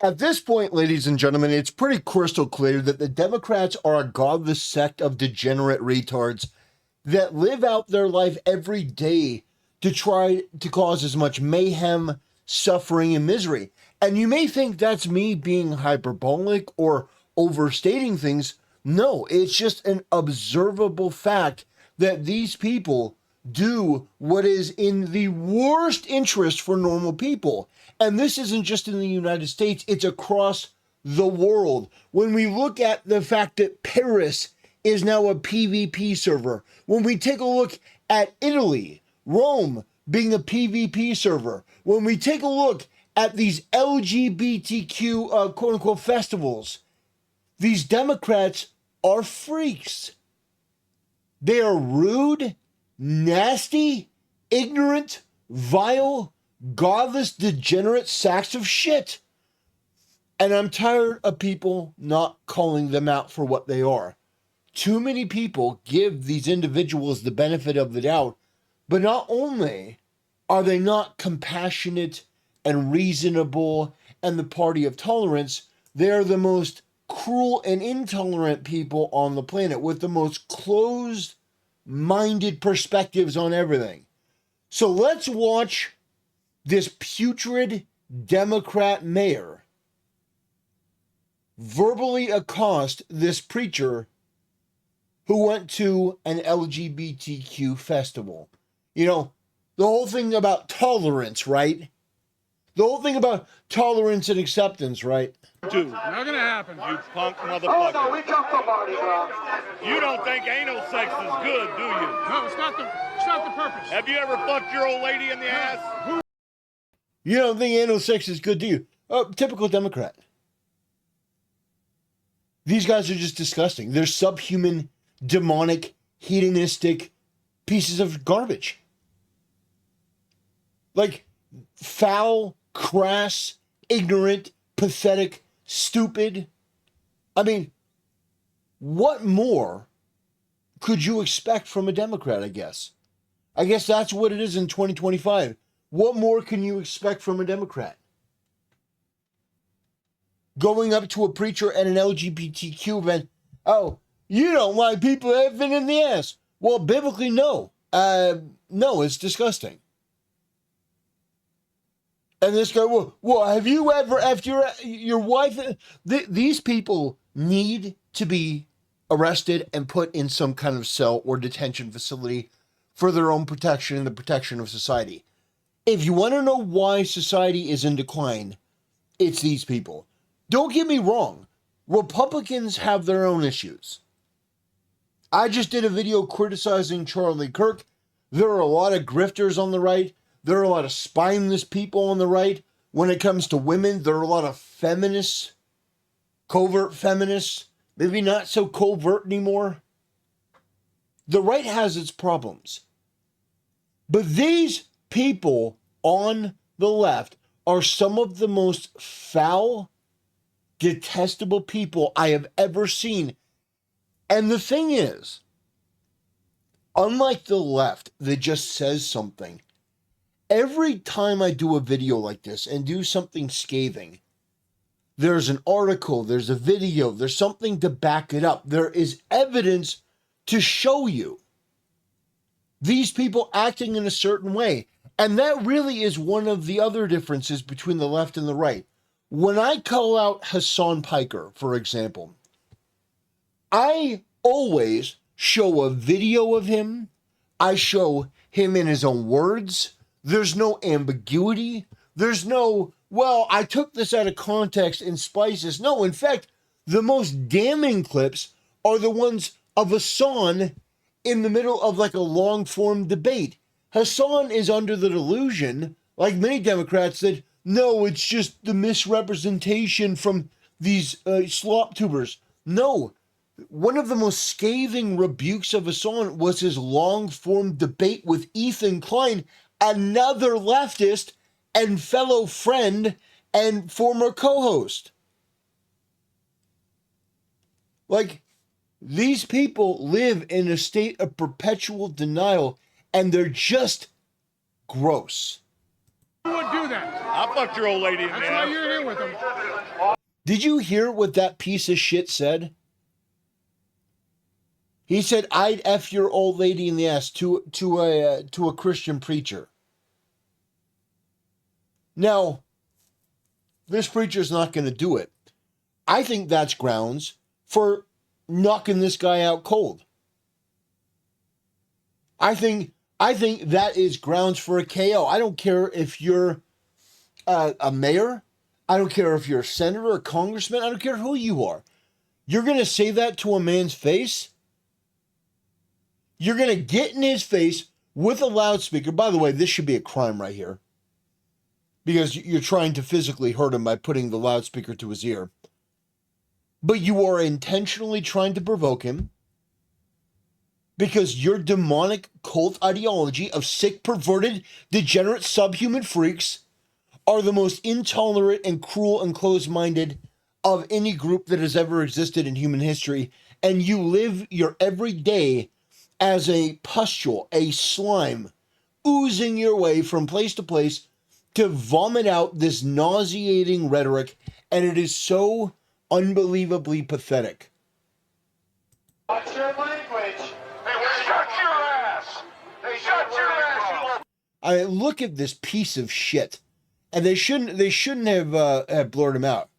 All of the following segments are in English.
At this point, ladies and gentlemen, it's pretty crystal clear that the Democrats are a godless sect of degenerate retards that live out their life every day to try to cause as much mayhem, suffering, and misery. And you may think that's me being hyperbolic or overstating things. No, it's just an observable fact that these people do what is in the worst interest for normal people. And this isn't just in the United States, it's across the world. When we look at the fact that Paris is now a PvP server, when we take a look at Italy, Rome being a PvP server, when we take a look at these LGBTQ quote unquote festivals, these Democrats are freaks. They are rude, nasty, ignorant, vile, godless, degenerate sacks of shit. And I'm tired of people not calling them out for what they are. Too many people give these individuals the benefit of the doubt, but not only are they not compassionate and reasonable and the party of tolerance, they are the most cruel and intolerant people on the planet with the most closed-minded perspectives on everything. So let's watch this putrid Democrat mayor verbally accost this preacher who went to an LGBTQ festival. You know, the whole thing about tolerance, right? The whole thing about tolerance and acceptance, right? Dude, not gonna happen. You punk motherfucker. Oh no, we come for Mardi Gras. You don't think anal sex is good, do you? No, it's not the purpose. Have you ever fucked your old lady in the ass? You don't think anal sex is good, do you? Oh, typical Democrat. These guys are just disgusting. They're subhuman, demonic, hedonistic pieces of garbage. Like, foul, crass, ignorant, pathetic, stupid. I mean, what more could you expect from a Democrat, I guess? I guess that's what it is in 2025. What more can you expect from a Democrat? Going up to a preacher at an LGBTQ event, oh, you don't like people effing in the ass. Well, biblically, no. No, it's disgusting. And this guy, well, have you ever, after your wife, these people need to be arrested and put in some kind of cell or detention facility for their own protection and the protection of society. If you want to know why society is in decline, it's these people. Don't get me wrong. Republicans have their own issues. I just did a video criticizing Charlie Kirk. There are a lot of grifters on the right. There are a lot of spineless people on the right. When it comes to women, there are a lot of feminists, covert feminists, maybe not so covert anymore. The right has its problems. But these people on the left are some of the most foul, detestable people I have ever seen. And the thing is, unlike the left that just says something, every time I do a video like this and do something scathing, there's an article, there's a video, there's something to back it up. There is evidence to show you these people acting in a certain way. And that really is one of the other differences between the left and the right. When I call out Hassan Piker, for example, I always show a video of him. I show him in his own words. There's no ambiguity. There's no, well, I took this out of context and spliced this. No, in fact, the most damning clips are the ones of Hassan in the middle of like a long-form debate. Hassan is under the delusion, like many Democrats, that no, it's just the misrepresentation from these slop tubers. No, one of the most scathing rebukes of Hassan was his long-form debate with Ethan Klein, another leftist and fellow friend and former co-host. Like, these people live in a state of perpetual denial, and they're just gross. Who would do that? I fucked your old lady in the That's why ass. you're here with him. Did you hear what that piece of shit said? He said, "I'd F your old lady in the ass" to a Christian preacher. Now, this preacher's not going to do it. I think that's grounds for knocking this guy out cold. I think that is grounds for a KO. I don't care if you're a mayor. I don't care if you're a senator or congressman. I don't care who you are. You're going to say that to a man's face? You're going to get in his face with a loudspeaker. By the way, this should be a crime right here, because you're trying to physically hurt him by putting the loudspeaker to his ear. But you are intentionally trying to provoke him because your demonic cult ideology of sick, perverted, degenerate, subhuman freaks are the most intolerant and cruel and closed-minded of any group that has ever existed in human history. And you live your every day as a pustule, a slime, oozing your way from place to place to vomit out this nauseating rhetoric. And it is so unbelievably pathetic. Watch your language. Hey, shut your ass! Hey, shut your ass, I look at this piece of shit, and they shouldn't have blurred him out.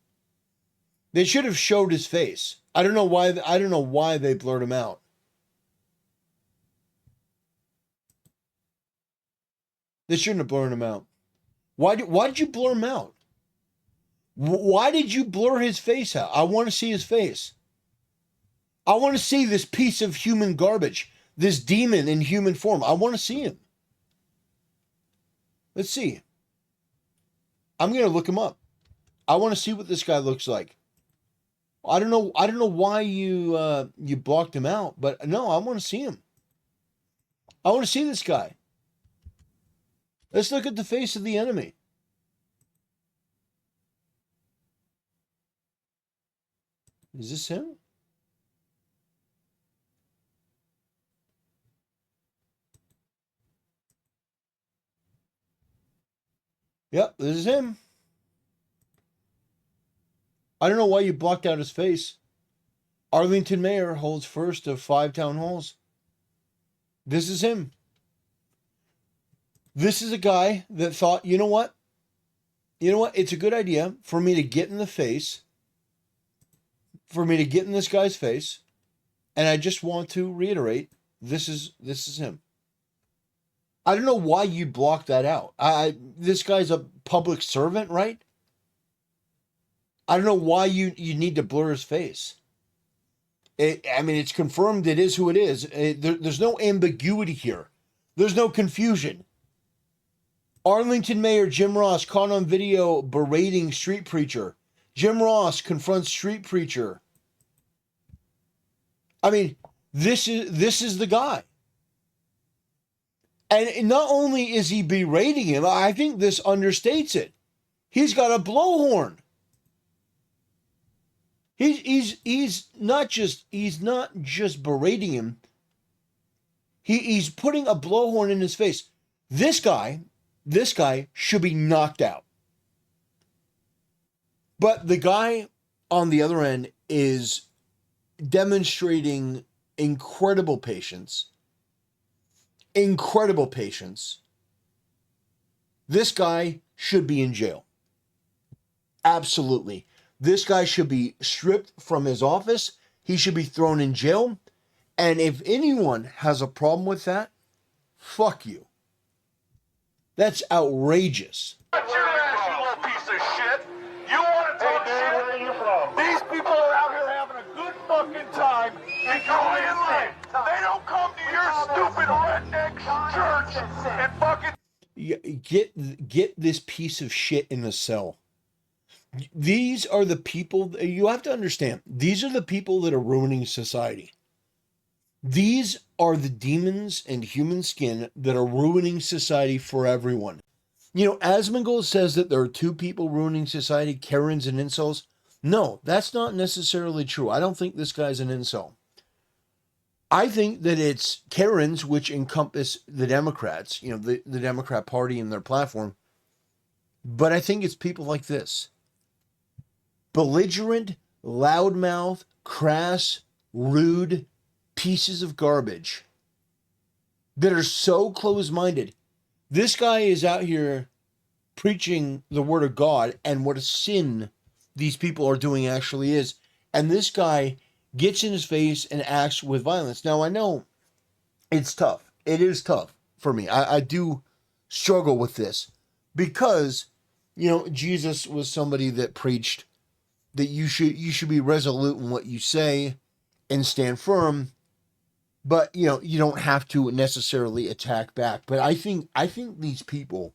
They should have showed his face. I don't know why they blurred him out. They shouldn't have blurred him out. Why did you blur him out? Why did you blur his face out? I want to see his face. I want to see this piece of human garbage, this demon in human form. I want to see him. Let's see. I'm going to look him up. I want to see what this guy looks like. I don't know why you blocked him out, but no, I want to see him. I want to see this guy. Let's look at the face of the enemy. Is this him? Yep, this is him. I don't know why you blocked out his face. Arlington mayor holds first of 5 town halls. This is him. This is a guy that thought, you know what? It's a good idea for me to get in the face, for me to get in this guy's face, and I just want to reiterate, this is him. I don't know why you blocked that out. This guy's a public servant, right? I don't know why you need to blur his face. It's confirmed it is who it is. There's no ambiguity here. There's no confusion. Arlington Mayor Jim Ross caught on video berating street preacher. Jim Ross confronts street preacher. This is the guy. And not only is he berating him, I think this understates it. He's got a blowhorn. He's not just berating him. He's putting a blowhorn in his face. This guy should be knocked out. But the guy on the other end is demonstrating incredible patience. Incredible patience. This guy should be in jail. Absolutely. This guy should be stripped from his office. He should be thrown in jail. And if anyone has a problem with that, fuck you. That's outrageous. Shut your ass, you little piece of shit! You want to talk shit? Where are you from? These people are out here having a good fucking time and going in line. They don't come to your stupid redneck church and fucking... Get this piece of shit in a cell. These are the people, you have to understand, these are the people that are ruining society. These are the demons in human skin that are ruining society for everyone. Asmongold says that there are 2 people ruining society, Karens and incels. No, that's not necessarily true. I don't think this guy's an incel. I think that it's Karens, which encompass the Democrats, the Democrat Party and their platform, But I think it's people like this. Belligerent, loudmouth, crass, rude pieces of garbage that are so close-minded. This guy is out here preaching the word of God and what a sin these people are doing actually is. And this guy gets in his face and acts with violence. Now, I know it's tough. It is tough for me. I do struggle with this because, Jesus was somebody that preached that you should be resolute in what you say and stand firm, but you don't have to necessarily attack back. But I think these people,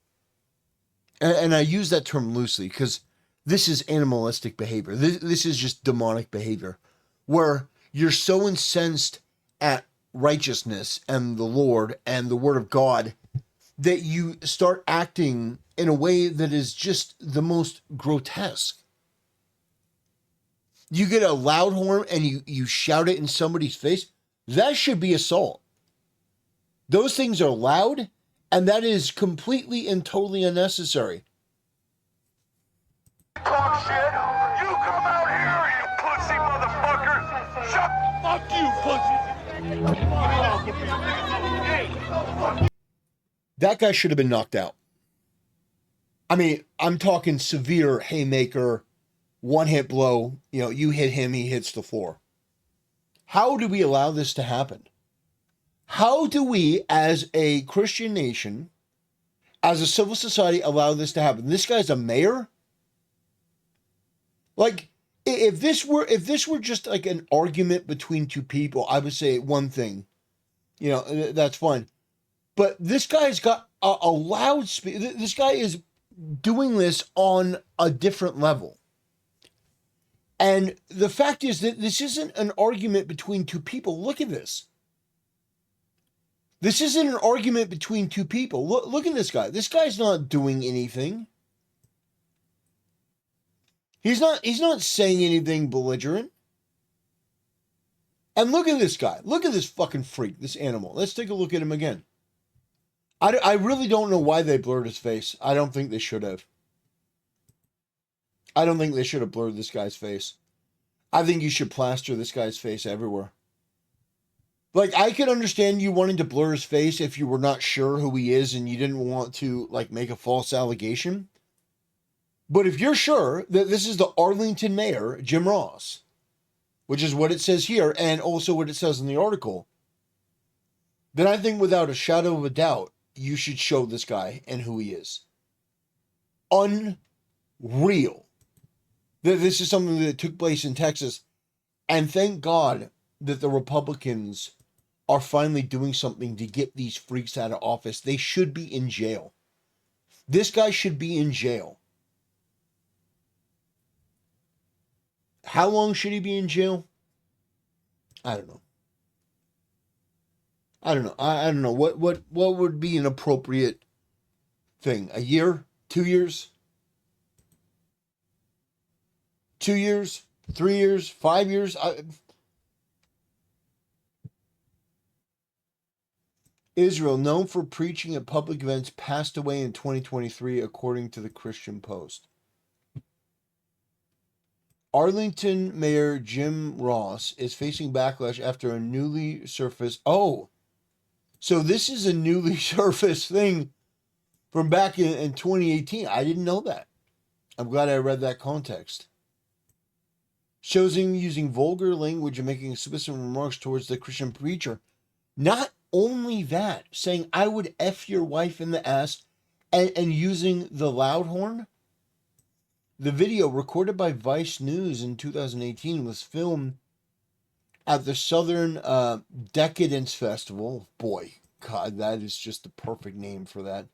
and I use that term loosely because this is animalistic behavior. This is just demonic behavior where you're so incensed at righteousness and the Lord and the word of God that you start acting in a way that is just the most grotesque. You get a loud horn and you shout it in somebody's face. That should be assault. Those things are loud, and that is completely and totally unnecessary. Talk shit. You come out here, you pussy motherfucker. Shut Fuck you, pussy. That guy should have been knocked out. I mean, I'm talking severe haymaker, one-hit blow. You hit him, he hits the floor. How do we allow this to happen? How do we, as a Christian nation, as a civil society, allow this to happen? This guy's a mayor? Like, if this were just like an argument between two people, I would say one thing. That's fine. But this guy's got a loud speed. This guy is doing this on a different level. And the fact is that this isn't an argument between two people. Look at this. This isn't an argument between two people. Look at this guy. This guy's not doing anything. He's not saying anything belligerent. And look at this guy. Look at this fucking freak, this animal. Let's take a look at him again. I really don't know why they blurred his face. I don't think they should have. I don't think they should have blurred this guy's face. I think you should plaster this guy's face everywhere. Like, I could understand you wanting to blur his face if you were not sure who he is and you didn't want to, make a false allegation. But if you're sure that this is the Arlington mayor, Jim Ross, which is what it says here and also what it says in the article, then I think without a shadow of a doubt, you should show this guy and who he is. Unreal. This is something that took place in Texas. And thank God that the Republicans are finally doing something to get these freaks out of office. They should be in jail. This guy should be in jail. How long should he be in jail? I don't know. I don't know. What would be an appropriate thing? A year? 2 years? 2 years? 3 years? 5 years? Israel, known for preaching at public events, passed away in 2023, according to the Christian Post. Arlington Mayor Jim Ross is facing backlash after a newly surfaced... Oh, so this is a newly surfaced thing from back in 2018. I didn't know that. I'm glad I read that context. Shows him using vulgar language and making explicit remarks towards the Christian preacher. Not only that, saying, I would F your wife in the ass, and using the loud horn. The video, recorded by Vice News in 2018, was filmed at the Southern Decadence Festival. Boy, God, that is just the perfect name for that.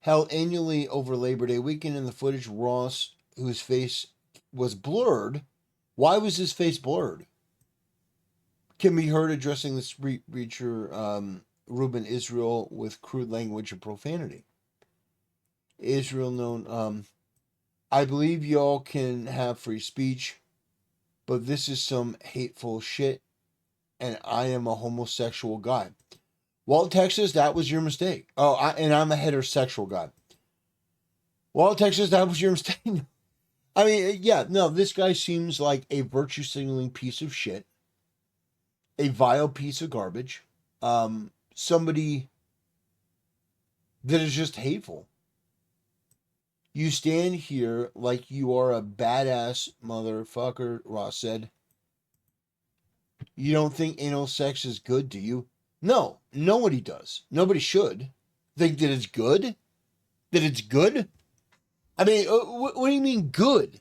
Held annually over Labor Day weekend. In the footage, Ross, whose face was blurred. Why was his face blurred? Can be heard addressing the preacher, Reuben Israel, with crude language and profanity. Israel known, I believe y'all can have free speech, but this is some hateful shit, and I am a homosexual guy. Well, Texas, that was your mistake. Oh, and I'm a heterosexual guy. Well, Texas, that was your mistake. I mean, yeah, no, this guy seems like a virtue signaling piece of shit, a vile piece of garbage, somebody that is just hateful. You stand here like you are a badass motherfucker, Ross said. You don't think anal sex is good, do you? No, nobody does. Nobody should think that it's good. That it's good? I mean, what do you mean good?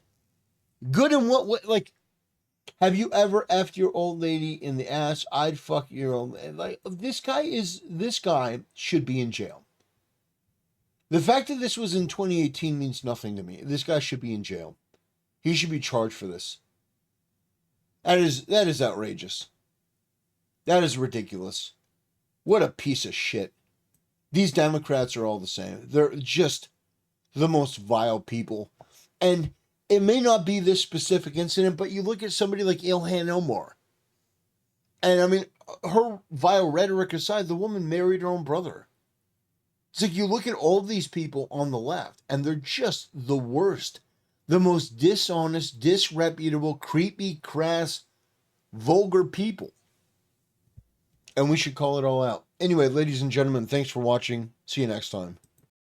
Good in what way? Like, have you ever effed your old lady in the ass? I'd fuck your old. Like, this guy should be in jail. The fact that this was in 2018 means nothing to me. This guy should be in jail. He should be charged for this. That is outrageous. That is ridiculous. What a piece of shit. These Democrats are all the same. They're just the most vile people. And it may not be this specific incident, but you look at somebody like Ilhan Omar. And I mean, her vile rhetoric aside, the woman married her own brother. It's like you look at all these people on the left, and they're just the worst. The most dishonest, disreputable, creepy, crass, vulgar people. And we should call it all out. Anyway, ladies and gentlemen, thanks for watching. See you next time.